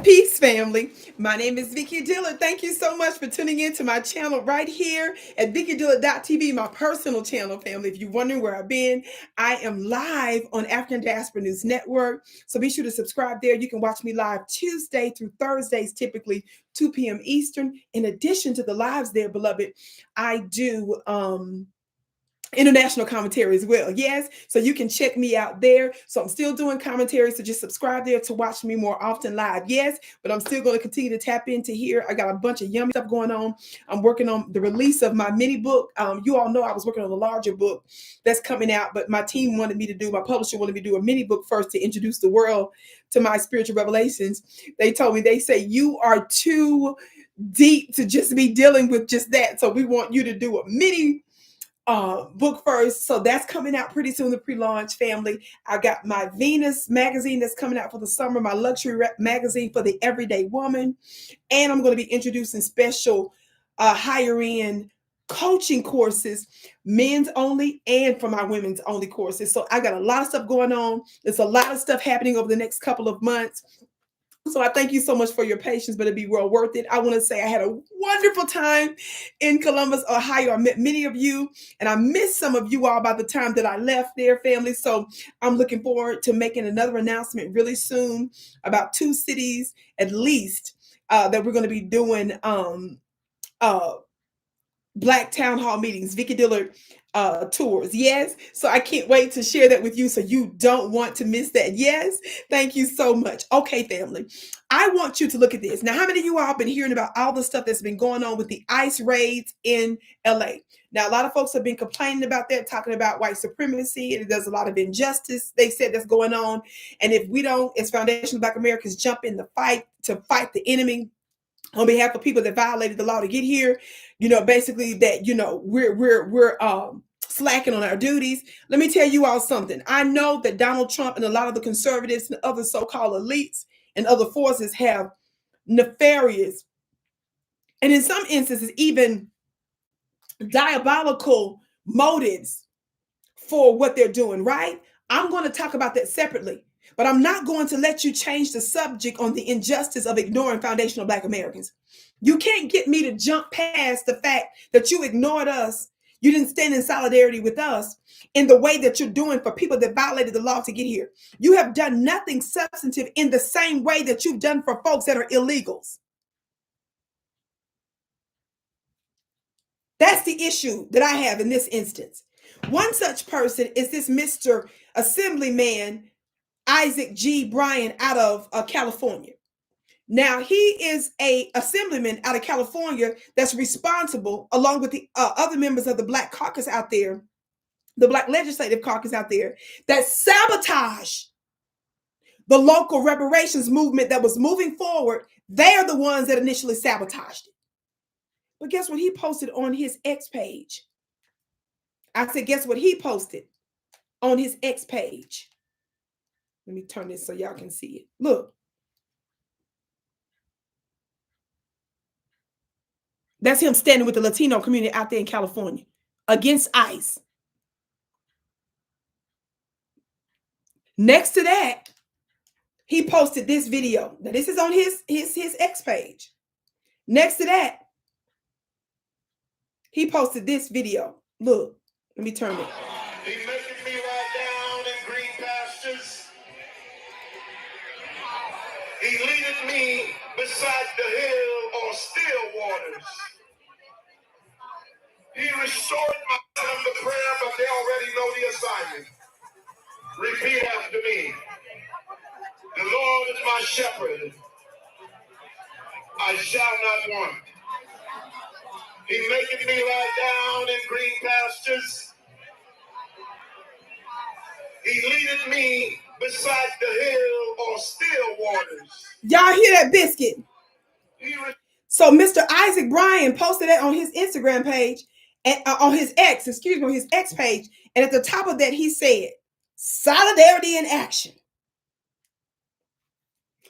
Peace, family. My name is Vicki Dillard. Thank you so much for tuning in to my channel right here at VickiDillard.tv, my personal channel, family. If you're wondering where I've been, I am live on African Diaspora News Network. So be sure to subscribe there. You can watch me live Tuesday through Thursdays, typically 2 p.m. Eastern. In addition to the lives there, beloved, I do international commentary as well. Yes, so you can check me out there. So I'm still doing commentary, so just subscribe there to watch me more often live. Yes, but I'm still going to continue to tap into here. I got a bunch of yummy stuff going on. I'm working on the release of my mini book. You all know I was working on a larger book that's coming out, but my team wanted me to do, my publisher wanted me to do a mini book first to introduce the world to my spiritual revelations. They told me, they say, you are too deep to just be dealing with just that. So we want you to do a mini book first. So that's coming out pretty soon, the pre-launch, family. I got my Venus magazine that's coming out for the summer, my luxury magazine for the everyday woman. And I'm going to be introducing special higher end coaching courses, men's only and for my women's only courses. So I got a lot of stuff going on. There's a lot of stuff happening over the next couple of months. So I thank you so much for your patience, but it'll be well worth it. I want to say I had a wonderful time in Columbus, Ohio. I met many of you, and I missed some of you all by the time that I left there, family. So I'm looking forward to making another announcement really soon about 2 cities at least that we're going to be doing Black town hall meetings, Vicki Dillard tours. Yes. So I can't wait to share that with you. So you don't want to miss that. Yes. Thank you so much. Okay, family. I want you to look at this. Now, how many of you all have been hearing about all the stuff that's been going on with the ICE raids in LA? Now, a lot of folks have been complaining about that, talking about white supremacy, and there's a lot of injustice they said that's going on. And if we don't, as Foundation of Black Americans, jump in the fight to fight the enemy on behalf of people that violated the law to get here, basically that, we're slacking on our duties. Let me tell you all something. I know that Donald Trump and a lot of the conservatives and other so-called elites and other forces have nefarious and in some instances even diabolical motives for what they're doing, right? I'm going to talk about that separately. But I'm not going to let you change the subject on the injustice of ignoring foundational Black Americans. You can't get me to jump past the fact that you ignored us. You didn't stand in solidarity with us in the way that you're doing for people that violated the law to get here. You have done nothing substantive in the same way that you've done for folks that are illegals. That's the issue that I have in this instance. One such person is this Mr. Assemblyman Isaac G. Bryan out of California. Now, he is a assemblyman out of California that's responsible, along with the other members of the Black caucus out there, the Black legislative caucus out there, that sabotage the local reparations movement that was moving forward. They are the ones that initially sabotaged it. But guess what he posted on his X page? I said, guess what he posted on his X page? Let me turn this so y'all can see it. Look. That's him standing with the Latino community out there in California against ICE. Next to that, he posted this video. Now, this is on his X page. Next to that, he posted this video. Look, let me turn it. He making me lie down in green pastures. He leadeth me beside the hill or still waters. He restored my son to prayer, but they already know the assignment. Repeat after me. The Lord is my shepherd. I shall not want. He maketh me lie down in green pastures. He leadeth me beside the hill or still waters. Y'all hear that biscuit? So Mr. Isaac Bryan posted that on his Instagram page, and on his X page. And at the top of that, he said, solidarity in action.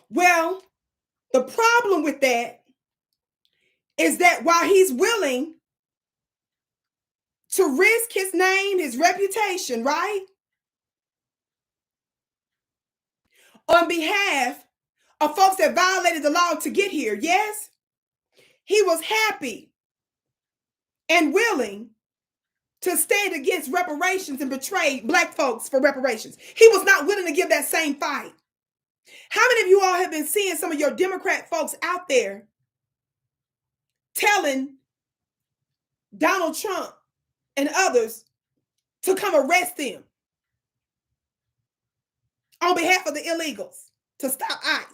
Well, the problem with that is that while he's willing to risk his name, his reputation, right, on behalf of folks that violated the law to get here. Yes, he was happy and willing to stand against reparations and betray black folks for reparations. He was not willing to give that same fight. How many of you all have been seeing some of your Democrat folks out there telling Donald Trump and others to come arrest them on behalf of the illegals to stop ICE?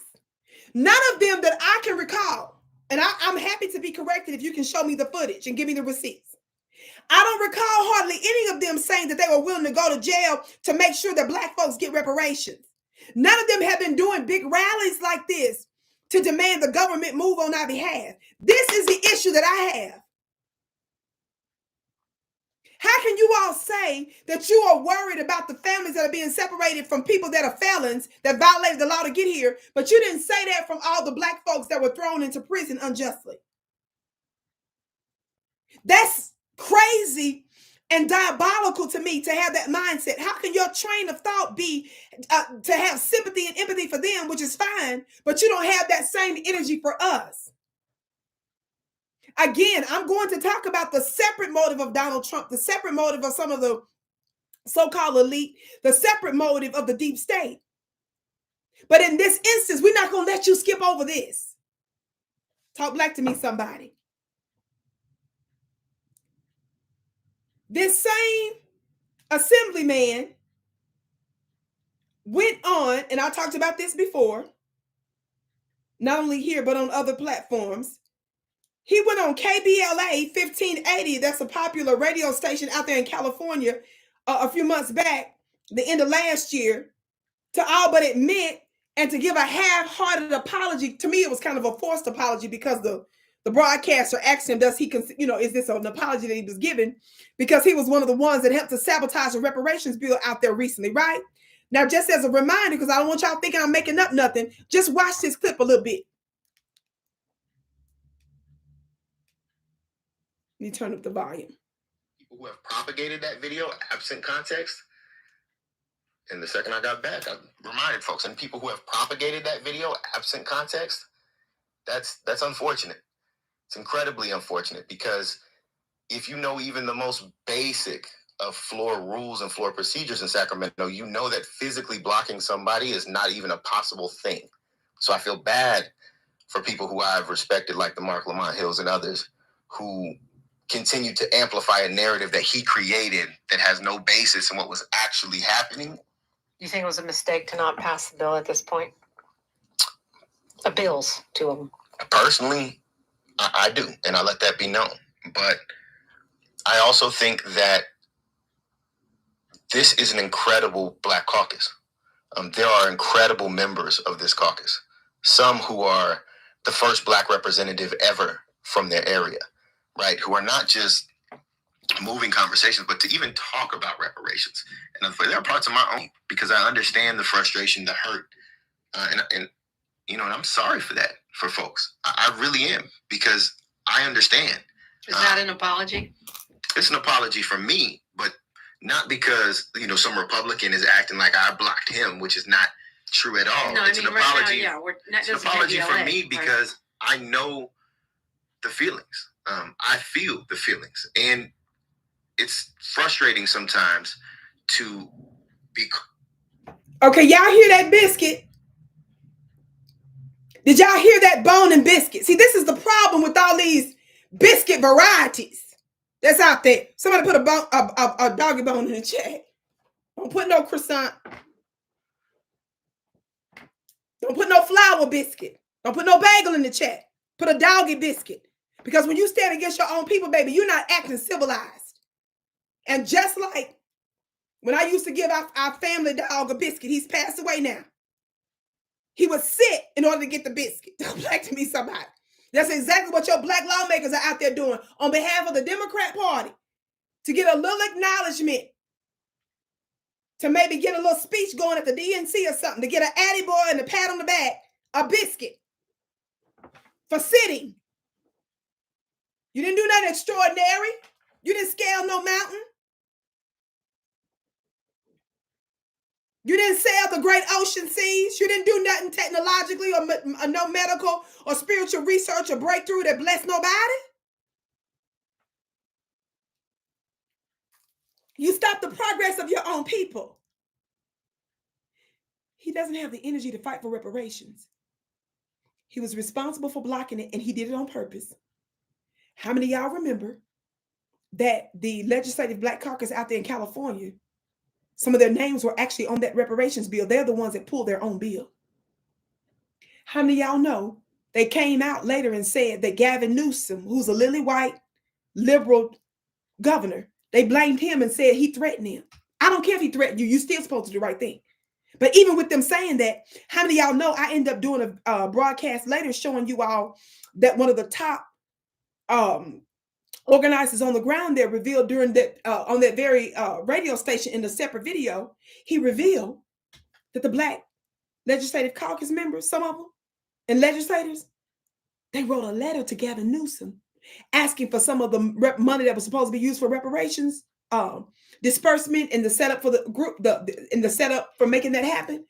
None of them that I can recall, and I'm happy to be corrected if you can show me the footage and give me the receipts. I don't recall hardly any of them saying that they were willing to go to jail to make sure that black folks get reparations. None of them have been doing big rallies like this to demand the government move on our behalf. This is the issue that I have. How can you all say that you are worried about the families that are being separated from people that are felons that violated the law to get here, but you didn't say that from all the black folks that were thrown into prison unjustly? That's crazy and diabolical to me to have that mindset. How can your train of thought be to have sympathy and empathy for them, which is fine, but you don't have that same energy for us? Again, I'm going to talk about the separate motive of Donald Trump, the separate motive of some of the so-called elite, the separate motive of the deep state. But in this instance, we're not going to let you skip over this. Talk black to me, somebody. This same Assemblyman went on, and I talked about this before, not only here, but on other platforms. He went on KBLA 1580, that's a popular radio station out there in California, a few months back, the end of last year, to all but admit and to give a half-hearted apology. To me, it was kind of a forced apology because the broadcaster asked him, does he, is this an apology that he was given? Because he was one of the ones that helped to sabotage the reparations bill out there recently, right? Now, just as a reminder, because I don't want y'all thinking I'm making up nothing, just watch this clip a little bit. Let me turn up the volume. People who have propagated that video absent context. And the second I got back, I reminded folks, and people who have propagated that video absent context, that's unfortunate. It's incredibly unfortunate, because if you know even the most basic of floor rules and floor procedures in Sacramento, you know that physically blocking somebody is not even a possible thing. So I feel bad for people who I've respected, like the Mark Lamont Hills and others, who continue to amplify a narrative that he created that has no basis in what was actually happening. You think it was a mistake to not pass the bill at this point? The bills, two of them. Personally, I do, and I let that be known. But I also think that this is an incredible Black caucus. There are incredible members of this caucus, some who are the first Black representative ever from their area, right? Who are not just moving conversations, but to even talk about reparations. And there are parts of my own, because I understand the frustration, the hurt, and I'm sorry for that for folks. I really am, because I understand. Is that an apology? It's an apology for me, but not because some Republican is acting like I blocked him, which is not true at all. No, it's an apology. Right now, it's an apology for me, because I know the feelings. I feel the feelings, and it's frustrating sometimes to be. Okay, y'all hear that biscuit? Did y'all hear that bone and biscuit? See, this is the problem with all these biscuit varieties that's out there. Somebody put a doggy bone in the chat. Don't put no croissant. Don't put no flour biscuit. Don't put no bagel in the chat. Put a doggy biscuit. Because when you stand against your own people, baby, you're not acting civilized. And just like when I used to give our family dog a biscuit, he's passed away now. He would sit in order to get the biscuit. Don't black to me, somebody. That's exactly what your Black lawmakers are out there doing on behalf of the Democrat Party, to get a little acknowledgement, to maybe get a little speech going at the DNC or something, to get an addy boy and a pat on the back, a biscuit for sitting. You didn't do nothing extraordinary. You didn't scale no mountain. You didn't sail the great ocean seas. You didn't do nothing technologically or no medical or spiritual research or breakthrough that blessed nobody. You stopped the progress of your own people. He doesn't have the energy to fight for reparations. He was responsible for blocking it, and he did it on purpose. How many of y'all remember that the legislative Black caucus out there in California, some of their names were actually on that reparations bill? They're the ones that pulled their own bill. How many of y'all know they came out later and said that Gavin Newsom, who's a lily white liberal governor, they blamed him and said he threatened them. I don't care if he threatened you, you're still supposed to do the right thing. But even with them saying that, how many of y'all know I end up doing a broadcast later showing you all that one of the top organizers on the ground there revealed during that on that very radio station in the separate video, he revealed that the Black legislative caucus members, some of them, and legislators, they wrote a letter to Gavin Newsom asking for some of the money that was supposed to be used for reparations disbursement and the setup for the group, in the setup for making that happen.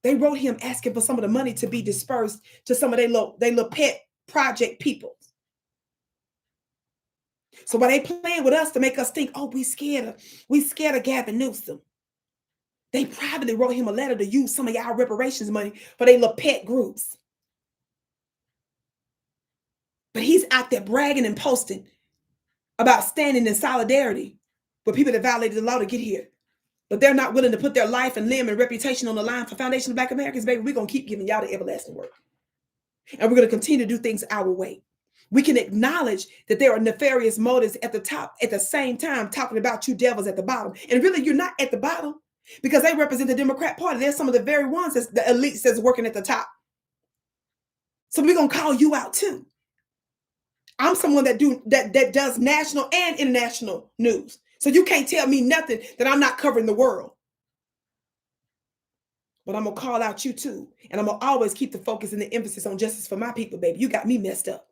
They wrote him asking for some of the money to be dispersed to some of their little pet project people. So while they playing with us to make us think, oh, we scared of Gavin Newsom, they privately wrote him a letter to use some of y'all reparations money for their little pet groups. But he's out there bragging and posting about standing in solidarity with people that violated the law to get here. But they're not willing to put their life and limb and reputation on the line for Foundation of Black Americans. Baby, we're going to keep giving y'all the everlasting work. And we're going to continue to do things our way. We can acknowledge that there are nefarious motives at the top, at the same time talking about you devils at the bottom. And really, you're not at the bottom because they represent the Democrat Party. They're some of the very ones that's the elites that's working at the top. So we're going to call you out too. I'm someone that does national and international news. So you can't tell me nothing that I'm not covering the world. But I'm going to call out you too. And I'm going to always keep the focus and the emphasis on justice for my people, baby. You got me messed up.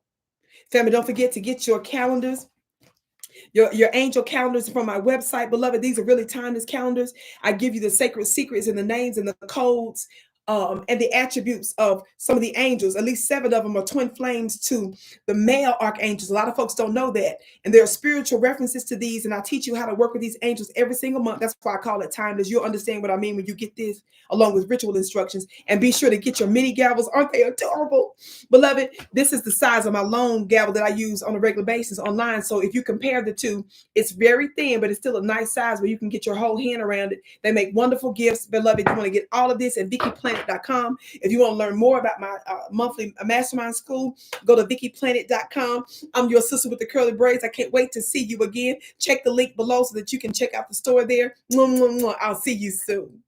Family, don't forget to get your calendars, your angel calendars from my website. Beloved, these are really timeless calendars. I give you the sacred secrets and the names and the codes and the attributes of some of the angels. At least 7 of them are twin flames to the male archangels. A lot of folks don't know that. And there are spiritual references to these. And I teach you how to work with these angels every single month. That's why I call it timeless. You'll understand what I mean when you get this, along with ritual instructions. And be sure to get your mini gavels. Aren't they adorable? Beloved, this is the size of my long gavel that I use on a regular basis online. So if you compare the two, it's very thin, but it's still a nice size where you can get your whole hand around it. They make wonderful gifts. Beloved, you want to get all of this at VickiPlanet.com. If you want to learn more about my monthly mastermind school, go to VickiPlanet.com. I'm your sister with the curly braids. I can't wait to see you again. Check the link below so that you can check out the store there. I'll see you soon.